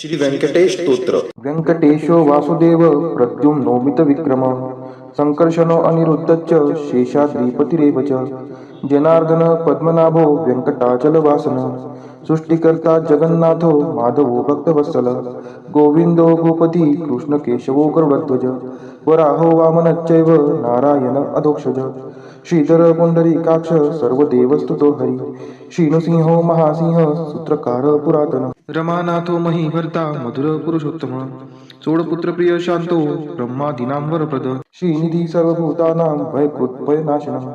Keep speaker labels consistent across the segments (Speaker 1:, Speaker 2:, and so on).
Speaker 1: श्री व्यंकटेश स्तोत्र.
Speaker 2: व्यंकटेशो वासुदेव प्रद्युम्नोमित विक्रम संकर्षणो अनिरुद्धश्च शेषाद्रिपतिरेव च जनार्दन पद्मनाभो व्यंकटाचलवासन सृष्टिकर्ता जगन्नाथो माधवो भक्तवत्सल गोविंदो गोपति कृष्णकेशवो गरुडध्वज वराहो वामनश्चैव नारायण अधोक्षज श्रीधर पुंडरीकाक्ष सर्वदेवस्तुतो हरि श्रीनृसिंहो महासिंह सूत्रकार पुरातन रमानाथो महीभर्ता मधुर पुरुषोत्तम चोडपुत्र प्रिय शांतो ब्रह्मादीनां प्रद श्रीनिधी सर्वभूतानां भयकृत्भयनाशनः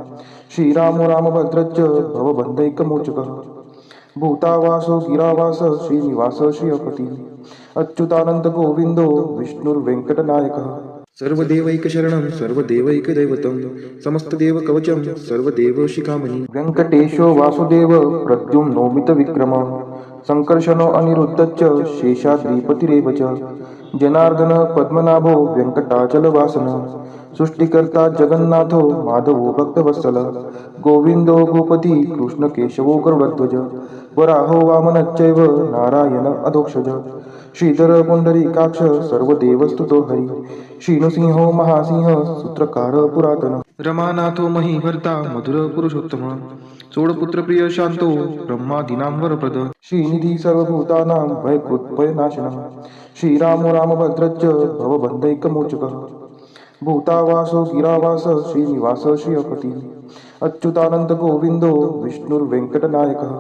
Speaker 2: श्रीरामो रामभद्रश्च भवबन्धैकमोचकः भूतावासो गिरावास श्रीनिवास श्रियपति अच्युतानंद गोविंदो विष्णुर्वेंकटनायकः सर्वदेवैकशरणं सर्वदेवैकदैवतं समस्तदेवकवचं सर्वदेवशिखामणि व्यंकटेशो वासुदेव प्रद्युम्नोमित विक्रम संकर्षणो अनिरुद्धश्च शेषाद्रिपतिरेव च जनार्दन पद्मनाभो व्यंकटाचलवासन सृष्टिकर्ता जगन्नाथो माधवो भक्तवत्सल गोविंदो गोपति कृष्णकेशवो गरुडध्वज वराहो वामनश्चैव नारायण अधोक्षज श्रीधर पुंडरीकाक्ष सर्वदेवस्तुतो हरि श्रीनृसिंहो महासिंह सूत्रकार पुरातन रमानाथो महीभर्ता मधुर पुरुषोत्तम चोडपुत्र प्रिय शांतो ब्रह्मादीनां वरप्रद श्रीनिधी सर्वभूतानां भयकृत्भयनाशनः श्रीरामो रामभद्रश्च भवबन्धैकमोचकः भूतावासो गिरावास श्रीनिवास श्रियपति अच्युतानंद गोविंदो विष्णुर्वेंकटनायकः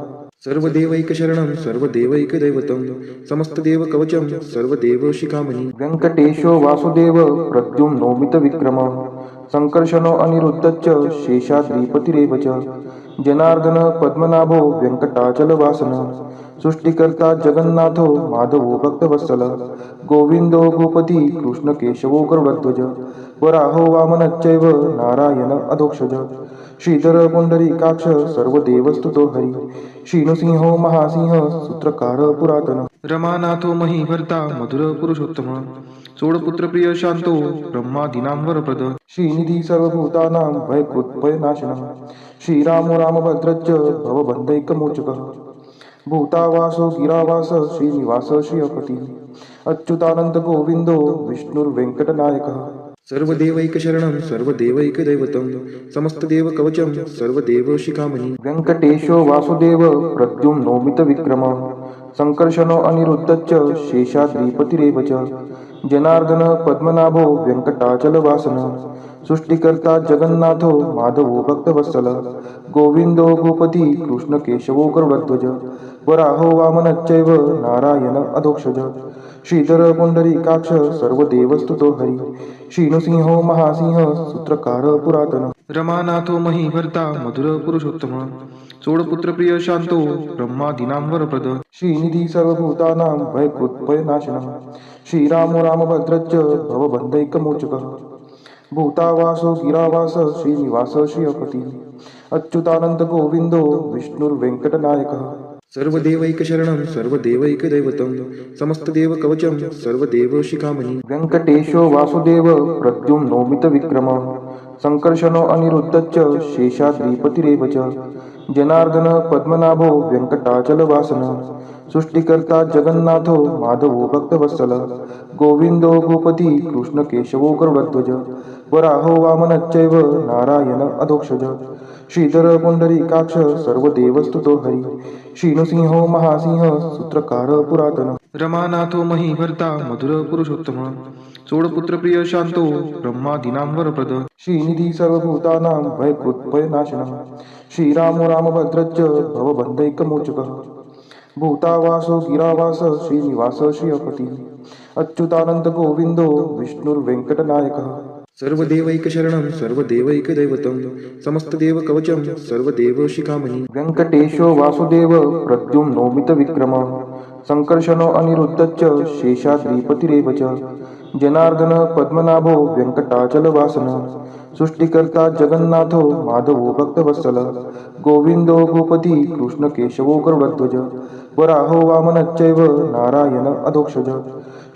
Speaker 2: सर्वदेवैकशरणं सर्वदेवैकदैवतं समस्तदेवकवचं सर्वदेवशिखामणि व्यंकटेशो वासुदेव प्रद्युम्नोमित विक्रम संकर्षणो अनिरुद्धश्च शेषाद्रिपतिरेव च जनार्दन पद्मनाभो व्यंकटाचलवासन सृष्टिकर्ता जगन्नाथो माधवो भक्तवत्सल गोविंदो गोपति कृष्णकेशवो गरुडध्वज वराहो वामनश्चैव नारायण अधोक्षज श्रीधर पुंडरीकाक्ष सर्वदेवस्तुतो हरि श्रीनृसिंहो महासिंह सूत्रकार पुरातन रमानाथो महीभर्ता मधुर पुरुषोत्तम चोडपुत्र प्रिय शांतो ब्रह्मादीनां वरप्रद श्रीनिधी सर्वभूतानां भयकृत्भयनाशनः श्रीरामो रामभद्रश्च भवबन्धैकमोचकः भूतावासो गिरावास श्रीनिवास श्रियपति अच्युतानंद गोविंदो विष्णुर्वेंकटनायकः सर्वदेवैकशरणं सर्वदेवैकदैवतं समस्तदेवकवचं सर्वदेवशिखामणि व्यंकटेशो वासुदेव प्रद्युम्नोमित विक्रम संकर्षणो अनिरुद्धश्च शेषाद्रिपतिरेव च जनार्दन पद्मनाभो व्यंकटाचलवासन सृष्टिकर्ता जगन्नाथो माधवो भक्तवत्सल गोविंदो गोपति कृष्णकेशवो गरुडध्वज वराहो वामनश्चैव नारायण अधोक्षज श्रीधर पुंडरीकाक्ष सर्वदेवस्तुतो हरि श्रीनृसिंहो महासिंह सूत्रकार पुरातन रमानाथो महीभर्ता मधुर पुरुषोत्तम चोडपुत्र प्रिय शांतो ब्रह्मादीनां वरप्रद श्रीनिधी सर्वभूतानां भयकृत्भयनाशनः श्रीरामो रामभद्रश्च भवबन्धैकमोचकः भूतावासो गिरावास श्रीनिवास श्रियपति अच्युतानंद गोविंदो विष्णुर्वेंकटनायकः सर्वदेवैकशरणं सर्वदेवैकदैवतं समस्तदेवकवचं सर्वदेवशिखामणि व्यंकटेशो वासुदेव प्रद्युम्नोमित विक्रम संकर्षणो अनिरुद्धश्च शेषाद्रिपतिरेव च जनार्दन पद्मनाभो व्यंकटाचलवासन सृष्टिकर्ता जगन्नाथो माधवो भक्तवत्सल गोविंदो गोपति कृष्णकेशवो गरुडध्वज वराहो वामनश्चैव नारायण अधोक्षज श्रीधर पुंडरीकाक्ष सर्वदेवस्तुतो हरि श्रीनृसिंहो महासिंह सूत्रकार पुरातन रमानाथो महीभर्ता मधुर पुरुषोत्तम चोडपुत्र प्रिय शांतो ब्रह्मादीनां वरप्रद श्रीनिधी सर्वभूतानां भयकृत्भयनाशनः श्रीरामो रामभद्रश्च भवबन्धैकमोचकः भूतावासो गिरावास श्रीनिवास श्रियपति अच्युतानंद गोविंदो विष्णुर्वेंकटनायकः सर्वदेवैकशरणं सर्वदेवैकदैवतं समस्तदेवकवचं सर्वदेवशिखामणि व्यंकटेशो वासुदेव प्रद्युम्नोमित विक्रम संकर्षणो अनिरुद्धश्च शेषाद्रिपतिरेव च जनार्दन पद्मनाभो व्यंकटाचलवासन सृष्टिकर्ता जगन्नाथो माधवो भक्तवत्सल गोविंदो गोपति कृष्णकेशवो गरुडध्वज वराहो वामनश्चैव नारायण अधोक्षज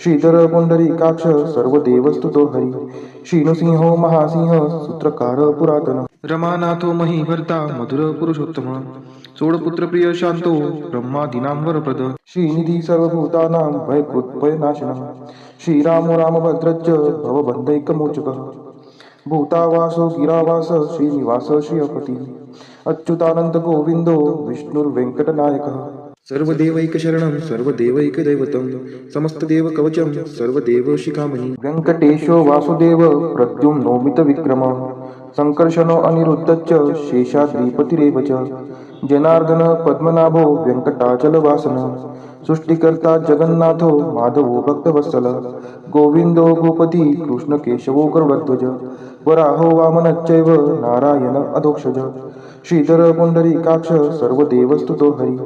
Speaker 2: श्रीधर पुंडरीकाक्ष सर्वदेवस्तुतो हरि श्रीनृसिंहो महासिंह सूत्रकार पुरातन रमानाथो महीभर्ता मधुर पुरुषोत्तम सोडपुत्र प्रिय शांतो ब्रह्मादीनां वरप्रद श्रीनिधी सर्वभूतानां भयकृत् भयनाशनः श्रीरामो रामभद्रश्च भवबन्धैकमोचकः भूतावासो गिरावास श्रीनिवास श्रियपती अच्युतानंद गोविंदो विष्णुर्वेंकटनायकः सर्वदेवैकशरणं सर्वदेवैकदैवतं समस्तदेवकवचं सर्वदेवशिखामणि वेङ्कटेशो वासुदेव प्रद्युम्नोमितविक्रमः संकर्षणो अनिरुद्धश्च शेषाद्रिपतिरेव च जनार्दन पद्मनाभो वेङ्कटाचलवासनः सृष्टिकर्ता जगन्नाथो माधवो भक्तवत्सल गोविन्दो गोपति कृष्णकेशवो गरुडध्वज वराहो वामनश्चैव नारायण अधोक्षज श्रीधर पुण्डरीकाक्ष सर्वदेवस्तुतो हरि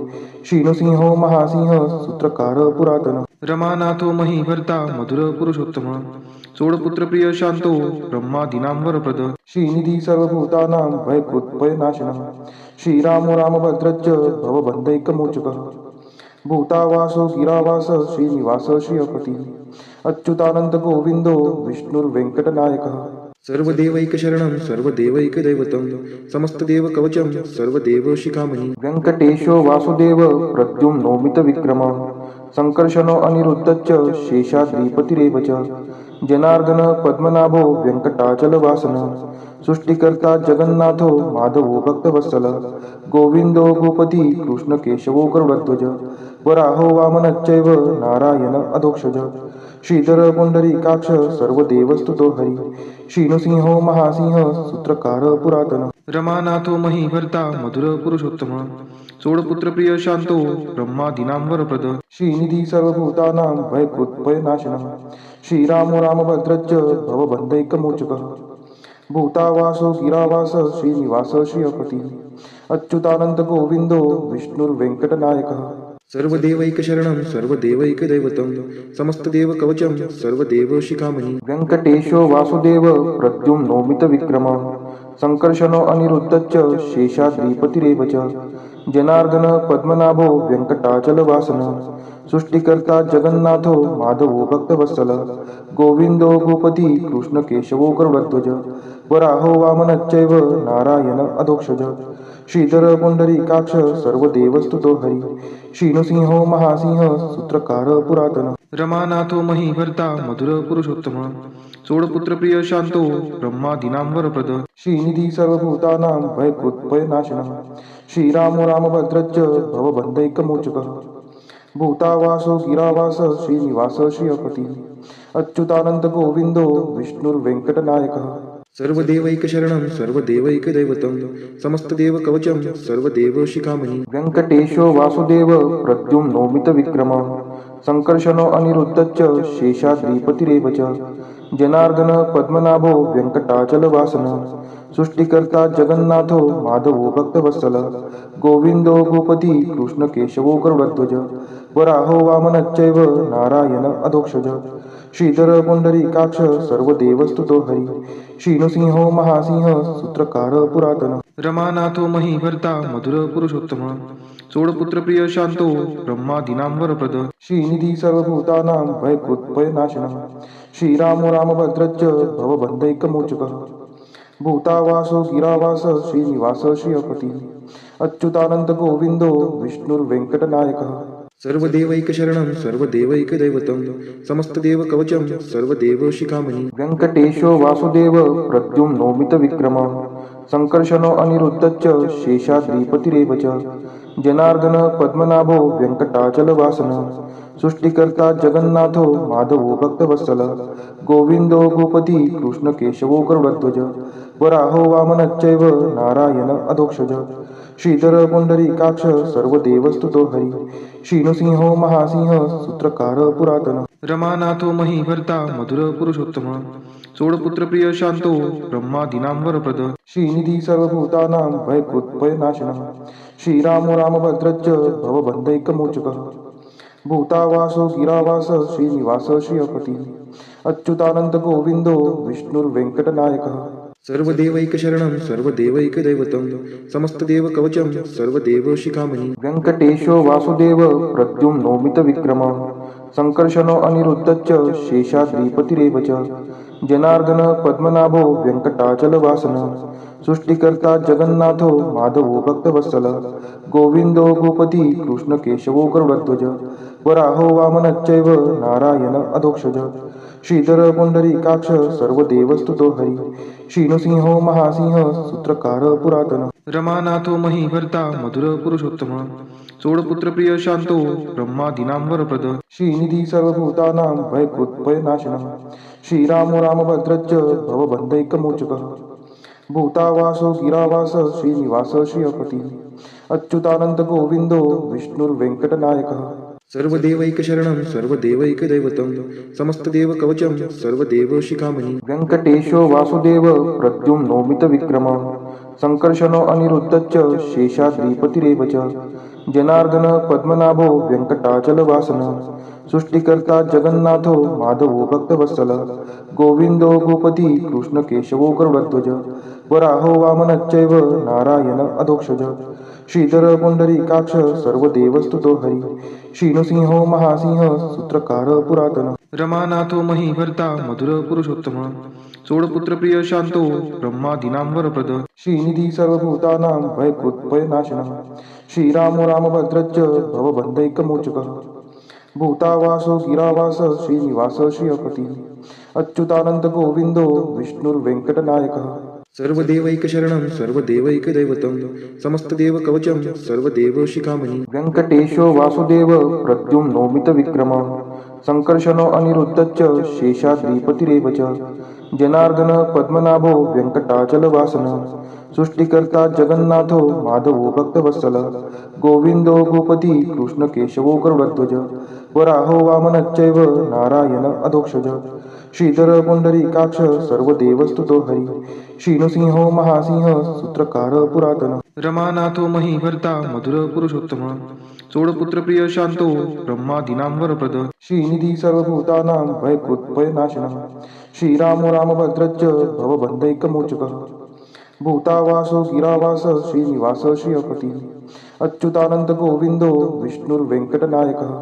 Speaker 2: श्रीनृसिंहो महासिंह सूत्रकार पुरातन रमानाथो महीभर्ता मधुर पुरुषोत्तम सोडपुत्र प्रिय शांतो ब्रह्मादीनां वरप्रद श्रीनिधी सर्वभूतानां भयकृत् भयनाशनः श्रीरामो रामभद्रश्च भवबन्धैकमोचकः भूतावासो गिरावास श्रीनिवास श्रियपती अच्युतानंद गोविंदो विष्णुर्वेंकटनायकः सर्वदेवैकशरणं सर्वदेवैकदैवतं समस्तदेवकवचं सर्वदेवशिखामणि वेङ्कटेशो वासुदेव प्रद्युम्नोमितविक्रमः संकर्षणो अनिरुद्धश्च शेषाद्रिपतिरेव च जनार्दन पद्मनाभो वेङ्कटाचलवासनः सृष्टिकर्ता जगन्नाथो माधवो भक्तवत्सल गोविन्दो गोपति कृष्णकेशवो गरुडध्वज वराहो वामनश्चैव नारायण अधोक्षज श्रीधर पुण्डरीकाक्ष सर्वदेवस्तुतो हरि श्रीनृसिंहो महासिंह सूत्रकार पुरातन रमानाथो महीभर्ता मधुर पुरुषोत्तम सोडपुत्र प्रिय शांतो ब्रह्मादीनां वरप्रद श्रीनिधी सर्वभूतानां भयकृत् भयनाशनः श्रीरामो रामभद्रश्च भवबन्धैकमोचकः भूतावासो गिरावास श्रीनिवास श्रियपती अच्युतानंद गोविंदो विष्णुर्वेंकटनायकः सर्वदेवैकशरणं सर्वदेवैकदैवतं समस्तदेवकवचं सर्वदेवशिखामणि वेङ्कटेशो वासुदेव प्रद्युम्नोमितविक्रमः संकर्षणो अनिरुद्धश्च शेषाद्रिपतिरेव च जनार्दन पद्मनाभो वेङ्कटाचलवासनः सृष्टिकर्ता जगन्नाथो माधवो भक्तवत्सल गोविन्दो गोपति कृष्णकेशवो गरुडध्वज वराहो वामनश्चैव नारायण अधोक्षज श्रीधर पुण्डरीकाक्ष सर्वदेवस्तुतो हरि श्रीनृसिंहो महासिंह सूत्रकार पुरातन रमानाथो महीभर्ता मधुर पुरुषोत्तम सोडपुत्र प्रिय शांतो ब्रह्मादीनां वरप्रद श्रीनिधी सर्वभूतानां भयकृत् भयनाशनः श्रीरामो रामभद्रश्च भवबन्धैकमोचकः भूतावासो गिरावास श्रीनिवास श्रियपती अच्युतानंद गोविंदो विष्णुर्वेंकटनायकः सर्वदेवैकशरणं सर्वदेवैकदैवतं समस्तदेवकवचं सर्वदेवशिखामणि वेङ्कटेशो वासुदेव प्रद्युम्नोमितविक्रमः संकर्षणो अनिरुद्धश्च शेषाद्रिपतिरेव च जनार्दन पद्मनाभो वेङ्कटाचलवासनः सृष्टिकर्ता जगन्नाथो माधवो भक्तवत्सल गोविन्दो गोपति कृष्णकेशवो गरुडध्वज वराहो वामनश्चैव नारायण अधोक्षज श्रीधर पुण्डरीकाक्ष सर्वदेवस्तुतो हरि श्रीनृसिंहो महासिंह सूत्रकार पुरातन रमानाथो महीभर्ता मधुर पुरुषोत्तम सोडपुत्र प्रिय शांतो ब्रह्मादीनां वरप्रद श्रीनिधी सर्वभूतानां भयकृत् भयनाशनः श्रीरामो रामभद्रश्च भवबन्धैकमोचकः भूतावासो गिरावास श्रीनिवास श्रियपती अच्युतानंद गोविंदो विष्णुर्वेंकटनायकः सर्वदेवैकशरणं सर्वदेवैकदैवतं समस्तदेवकवचं सर्वदेवशिखामणि वेङ्कटेशो वासुदेव प्रद्युम्नोमितविक्रमः संकर्षणो अनिरुद्धश्च शेषाद्रिपतिरेव च जनार्दन पद्मनाभो वेङ्कटाचलवासनः सृष्टिकर्ता जगन्नाथो माधवो भक्तवत्सल गोविन्दो गोपति कृष्णकेशवो गरुडध्वज वराहो वामनश्चैव नारायण अधोक्षज श्रीधर पुण्डरीकाक्ष सर्वदेवस्तुतो हरि श्रीनृसिंहो महासिंह सूत्रकार पुरातन रमानाथो महीभर्ता मधुर पुरुषोत्तम सोडपुत्र प्रिय शांतो ब्रह्मादीनां वरप्रद श्रीनिधी सर्वभूतानां भयकृत् भयनाशनः श्रीरामो रामभद्रश्च भवबन्धैकमोचकः भूतावासो गिरावास श्रीनिवास श्रियपती अच्युतानंद गोविंदो विष्णुर्वेंकटनायकः सर्वदेवैकशरणं सर्वदेवैकदैवतं समस्तदेवकवचं सर्वदेवशिखामणि वेङ्कटेशो वासुदेव प्रद्युम्नोमितविक्रमः संकर्षणो अनिरुद्धश्च शेषाद्रिपतिरेव च जनार्दन पद्मनाभो व्यंकटाचलवासन सृष्टिकर्ता जगन्नाथो माधवो भक्तवत्सल गोविंदो गोपती कृष्ण केशवो गरुडध्वज वराहो वामनश्चैव नारायण अधोक्षज श्रीधर पुंडरीकाक्ष सर्वदेवस्तुतो हरि श्रीनृसिंहो महासिंह सूत्रकार पुरातन रमानाथो महीभर्ता मधुर पुरुषोत्तम चोडपुत्र प्रिय शांतो ब्रह्मादीनां वरप्रद श्रीनिधी सर्वभूतानां भयकृत्भयनाशनः श्रीरामो रामभद्रश्च भवबन्धैकमोचकः भूतावासो गिरावास श्रीनिवास श्रियपति अच्युतानंद गोविंदो विष्णुर्वेंकटनायकः सर्वदेवैकशरणं सर्वदेवैकदैवतं समस्तदेवकवचं सर्वदेवशिखामणि वेङ्कटेशो वासुदेव प्रद्युम्नोमितविक्रम संकर्षणो अनिरुद्धश्च शेषाद्रिपतिरेव च जनार्दन पद्मनाभो व्यंकटाचलवासन सृष्टिकर्ता जगन्नाथो माधवो भक्तवत्सल गोविंदो गोपती कृष्ण केशवो गरुडध्वज वराहो वामनश्चैव नारायण अधोक्षज श्रीधर पुंडरीकाक्ष सर्वदेवस्तुतो हरि श्रीनृसिंहो महासिंह सूत्रकार पुरातन रमानाथो महीभर्ता मधुर पुरुषोत्तम चोडपुत्र प्रिय शांतो ब्रह्मादीनां वरप्रद श्रीनिधी सर्वभूतानां भयकृत्भयनाशनः श्रीरामो रामभद्रश्च भवबन्धैकमोचकः भूतावासो गिरावास श्रीनिवास श्रियपति अच्युतानंद गोविंदो विष्णुर्वेंकटनायकः सर्वदेवैकशरणं सर्वदेवैकदैवतं समस्तदेवकवचं सर्वदेवशिखामणि वेङ्कटेशो वासुदेव प्रद्युम्नोमितविक्रम संकर्षणो अनिरुद्धश्च शेषाद्रिपतिरेव च जनार्दन पद्मनाभो व्यंकटाचलवासन सृष्टिकर्ता जगन्नाथो माधवो भक्तवत्सल गोविंदो गोपती कृष्ण केशवो गरुडध्वज वराहो वामनश्चैव नारायण अधोक्षज श्रीधर पुंडरीकाक्ष सर्वदेवस्तुतो हरि श्रीनृसिंहो महासिंह सूत्रकार पुरातन रमानाथो महीभर्ता मधुर पुरुषोत्तम चोडपुत्र प्रिय शांतो ब्रह्मादीनां वरप्रद श्रीनिधी सर्वभूतानां भयकृत्भयनाशनः श्रीरामो रामभद्रश्च भवबन्धैकमोचकः भूतावासो गिरावास श्रीनिवास श्रियपति अच्युतानंद गोविंदो विष्णुर्वेंकटनायकः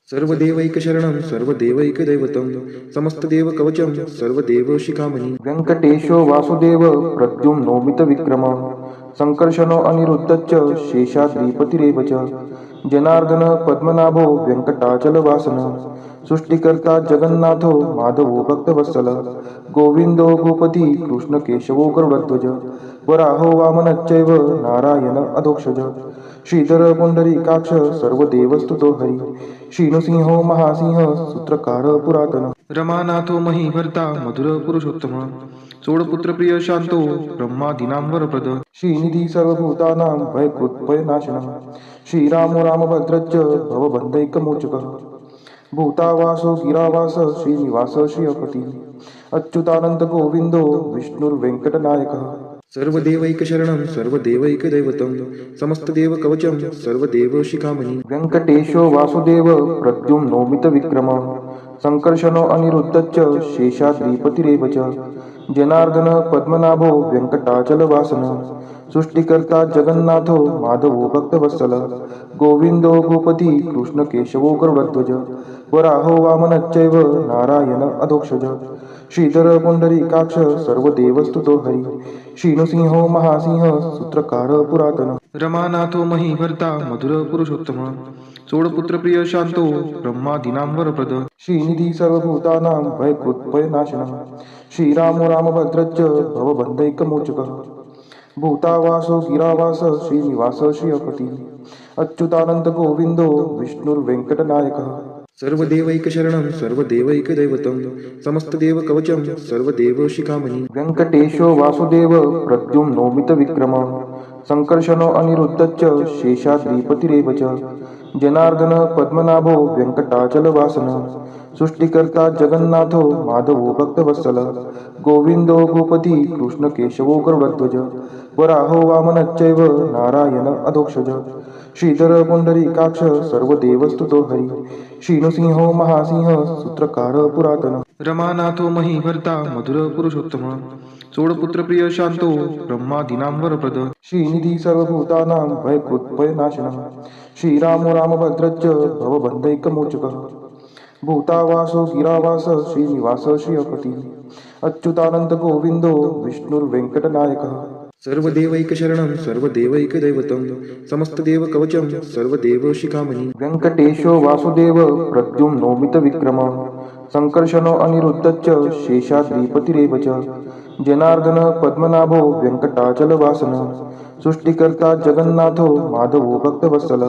Speaker 2: सर्वदेवैकशरणं सर्वदेवैकदैवतं समस्तदेवकवचं सर्वदेवशिखामणि वेङ्कटेशो वासुदेव प्रद्युम्नोमितविक्रम संकर्षणो अनिरुद्धश्च शेषाद्रिपतिरेव च जनार्दन पद्मनाभो व्यंकटाचलवासन सृष्टिकर्ता जगन्नाथो माधवो भक्तवत्सल गोविंदो गोपती कृष्ण केशवो गरुडध्वज वराहो वामनश्चैव नारायण अधोक्षज श्रीधर पुंडरीकाक्ष सर्वदेवस्तुतो हरि श्रीनृसिंहो महासिंह सूत्रकार पुरातन रमानाथो महीभर्ता मधुर पुरुषोत्तम चोडपुत्र प्रिय शांतो ब्रह्मादीनां वरप्रद श्रीनिधी सर्वभूतानां भयकृत्भयनाशनः श्रीरामो रामभद्रश्च भवबन्धैकमोचकः भूतावासो गिरावास श्रीनिवास श्रियपति अच्युतानंद गोविंदो विष्णुर्वेंकटनायकः सर्वदेवैकशरणं सर्वदेवैकदैवतं समस्तदेवकवचं सर्वदेवशिखामणि वेङ्कटेशो वासुदेव प्रद्युम्नोमितविक्रम संकर्षणो अनिरुद्धश्च शेषाद्रिपतिरेव च जनार्दन पद्मनाभो व्यंकटाचलवासन सृष्टिकर्ता जगन्नाथो माधवो भक्तवत्सल गोविंदो गोपती कृष्ण केशवो गरुडध्वज वराहो वामनश्चैव नारायण अधोक्षज श्रीधर पुंडरीकाक्ष सर्वदेवस्तुतो हरि श्रीनृसिंहो महासिंह सूत्रकार पुरातन रमानाथो महीभर्ता मधुर पुरुषोत्तम चोडपुत्र प्रिय शांतो ब्रह्मादीनां वरप्रद श्रीनिधी सर्वभूतानां भयकृत्भयनाशनः श्रीरामो रामभद्रश्च भवबन्धैकमोचकः भूतावासो गिरावास श्रीनिवास श्रियपति अच्युतानंद गोविंदो विष्णुर्वेंकटनायकः सर्वदेवैकशरणं सर्वदेवैकदैवतं समस्तदेवकवचं सर्वदेवशिखामणि वेङ्कटेशो वासुदेव प्रद्युम्नोमितविक्रम संकर्षणो अनिरुद्धश्च शेषाद्रिपतिरेव च जनार्दन पद्मनाभो व्यंकटाचलवासन सृष्टिकर्ता जगन्नाथो माधवो भक्तवत्सल गोविंदो गोपती कृष्ण केशवो गरुडध्वज वराहो वामनश्चैव नारायण अधोक्षज श्रीधर पुंडरीकाक्ष सर्वदेवस्तुतो हरि श्रीनृसिंहो महासिंह सूत्रकार पुरातन रमानाथो महीभर्ता मधुर पुरुषोत्तम चोडपुत्र प्रिय शांतो ब्रह्मादीनां वरप्रद श्रीनिधी सर्वभूतानां भयकृत्भयनाशनः श्रीरामो रामभद्रश्च भवबन्धैकमोचकः भूतावासो गिरावास श्रीनिवास श्रियपती अच्युतानंद गोविंदो विष्णुर्वेंकटनायकः सर्वदेवैकशरणं सर्वदेवैकदैवतं समस्तदेवकवचं सर्वदेवशिखामणि व्यंकटेशो वासुदेव प्रद्युम्नोमितविक्रमः संकर्षणो अनिरुद्धश्च शेषाद्रिपतिरेव च जनार्दन पद्मनाभो व्यंकटाचलवासनः सृष्टिकर्ता जगन्नाथो माधवो भक्तवत्सल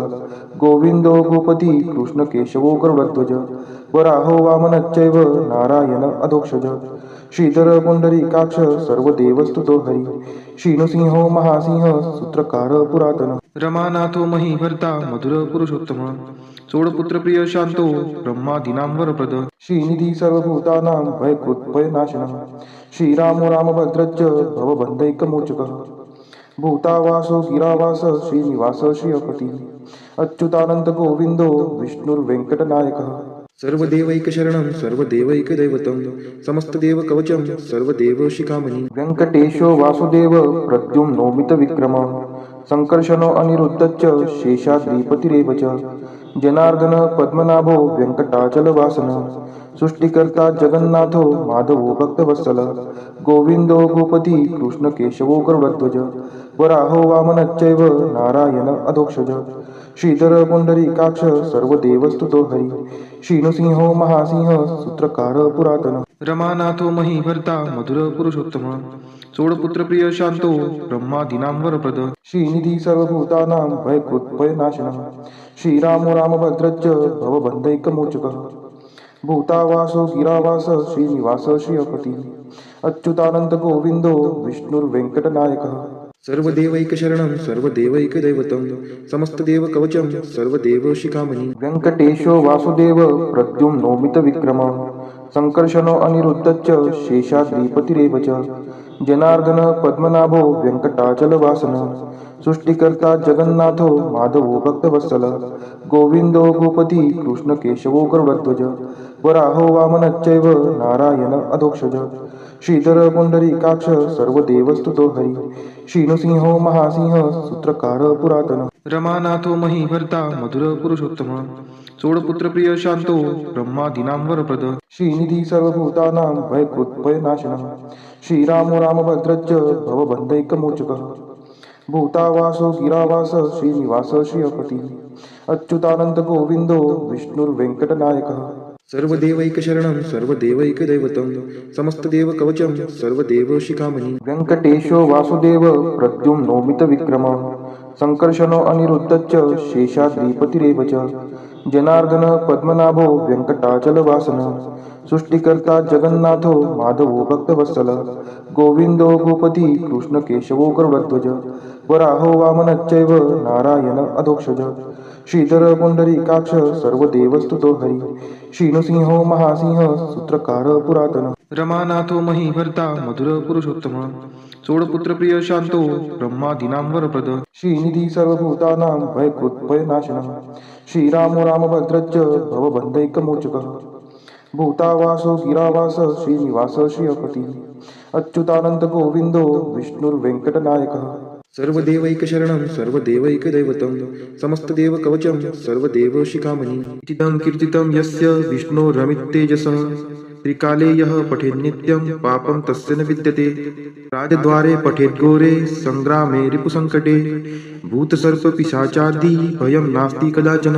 Speaker 2: गोविंदो भूपति कृष्णकेशवो गरुडध्वज वराहो वामनश्चैव नारायण अधोक्षज श्रीधर पुंडरीकाक्ष सर्वदेवस्तुतो हरि श्रीनृसिंहो महासिंह सूत्रकार पुरातन रमानाथो महीभर्ता मधुर पुरुषोत्तम सोडपुत्र प्रिय शांतो ब्रह्मादीनां वरप्रद श्रीनिधी सर्वभूतानां भयकृत्भयनाशनः श्रीरामो रामभद्रश्च भवबन्धैकमोचकः भूतावासो गिरावास श्रीनिवास श्रियपती अच्युतानंद गोविंदो विष्णुर्वेंकटनायकः सर्वदेवैकशरणं सर्वदेवैकदैवतं समस्तदेवकवचं सर्वदेवशिखामणि व्यंकटेशो वासुदेव प्रद्युम्नोमितविक्रमः संकर्षणो अनिरुद्धश्च शेषाद्रिपतिरेव च जनार्दन पद्मनाभो व्यंकटाचलवासनः सृष्टिकर्ता जगन्नाथो माधवो भक्तवत्सल गोविंदो भूपति कृष्णकेशवो गरुडध्वज वराहो वामनश्चैव नारायण अधोक्षज श्रीधर पुंडरीकाक्ष सर्वदेवस्तुतो हरि श्रीनृसिंहो महासिंह सूत्रकार पुरातन रमानाथो महीभर्ता मधुर पुरुषोत्तम सोडपुत्र प्रिय शांतो ब्रह्मादीनां वरप्रद श्रीनिधी सर्वभूतानां भयकृत्भयनाशनः श्रीरामो रामभद्रश्च भवबन्धैकमोचकः भूतावासो गिरावास श्रीनिवास श्रियपती अच्युतानंद गोविंदो विष्णुर्वेंकटनायकः सर्वदेवैकशरणं सर्वदेवैकदैवतं समस्तदेवकवचं सर्वदेवशिखामणि व्यंकटेशो वासुदेव प्रद्युम्नोमितविक्रमः संकर्षणो अनिरुद्धश्च शेषाद्रिपतिरेव च जनार्दन पद्मनाभो व्यंकटाचलवासनः सृष्टिकर्ता जगन्नाथो माधवो भक्तवत्सल गोविंदो भूपति कृष्णकेशवो गरुडध्वज वराहो वामनश्चैव नारायण अधोक्षज श्रीधर पुंडरीकाक्ष सर्वदेवस्तुतो हरि श्रीनृसिंहो महासिंह सूत्रकार पुरातन रमानाथो महीभर्ता मधुर पुरुषोत्तम सोडपुत्र प्रिय शांतो ब्रह्मादीनां वरप्रद श्रीनिधी सर्वभूतानां भयकृत्भयनाशनः श्रीरामो रामभद्रश्च भवबन्धैकमोचकः भूतावासो गिरावास श्रीनिवास श्रियपती अच्युतानंद गोविंदो विष्णुर्वेंकटनायकः सर्वदेवैकशरणं सर्वदेवैकदैवतं समस्तदेवकवचं सर्वदेवशिखामणि व्यंकटेशो वासुदेव प्रद्युम्नोमितविक्रमः संकर्षणो अनिरुद्धश्च शेषाद्रिपतिरेव च जनार्दन पद्मनाभो व्यंकटाचलवासनः सृष्टिकर्ता जगन्नाथो माधवो भक्तवत्सल गोविंदो भूपति कृष्णकेशवो गरुडध्वज वराहो वामनश्चैव नारायण अधोक्षज श्रीधर पुंडरीकाक्ष सर्वदेवस्तुतो हरि श्रीनृसिंहो महासिंह सूत्रकार पुरातन रमानाथो महीभर्ता मधुर पुरुषोत्तम सोडपुत्र प्रिय शांतो ब्रह्मादीनां वरप्रद श्रीनिधी सर्वभूतानां भयकृत्भयनाशनः श्रीरामो रामभद्रश्च भवबन्धैकमोचकः भूतावासो गिरावास श्रीनिवास श्रियपती अच्युतानंद गोविंदो विष्णुर्वेंकटनायकः सर्वदेवैकशरणं सर्वदेवैकदैवतं समस्तदेवकवचं सर्वदेवशिखामणि इदं कीर्तितं यस्य विष्णोरमिततेजसः त्रिकाले यः पठेन्नित्यं पापं तस्य न विद्यते राजद्वारे पठेद्घोरे संग्रामे रिपुसङ्कटे भूतसर्पपिशाचादि भयं नास्ति कदाचन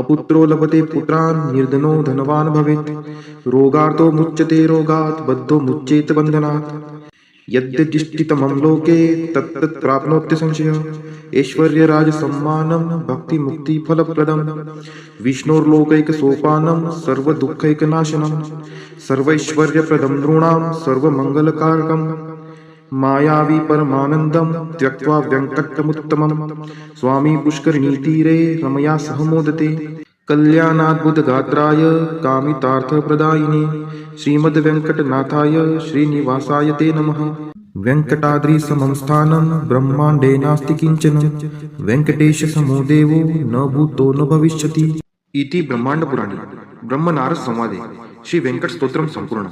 Speaker 2: अपुत्रो लभते पुत्रान् निर्धनो धनवान् भवेत् रोगार्तो मुच्यते रोगात् बद्धो मुच्येत बन्धनात् यद्यदिष्टितमं लोके तत्तत् प्राप्नोत्य संशयः ऐश्वर्यराजसम्मानं भक्तिमुक्तिफलप्रदं विष्णोर्लोकैकसोपानं सर्वदुःखैकनाशनं सर्वैश्वर्यप्रदं नृणां सर्वमङ्गलकारकं मायावी परमानन्दं त्यक्त्वा व्यङ्कटमुत्तमं स्वामी पुष्करिणीतीरे रमया सह मोदते कल्याणाद्भुतगात्राय कामितार्थप्रदायिने श्रीमद्वेङ्कटनाथाय श्रीनिवासाय ते नमः वेङ्कटाद्रिसमं स्थानं ब्रह्माण्डे नास्ति किञ्चन वेङ्कटेशसमो देवो न भूतो न भविष्यति इति ब्रह्माण्डपुराणे ब्रह्मनारद संवादे श्री वेङ्कट स्तोत्रम संपूर्ण।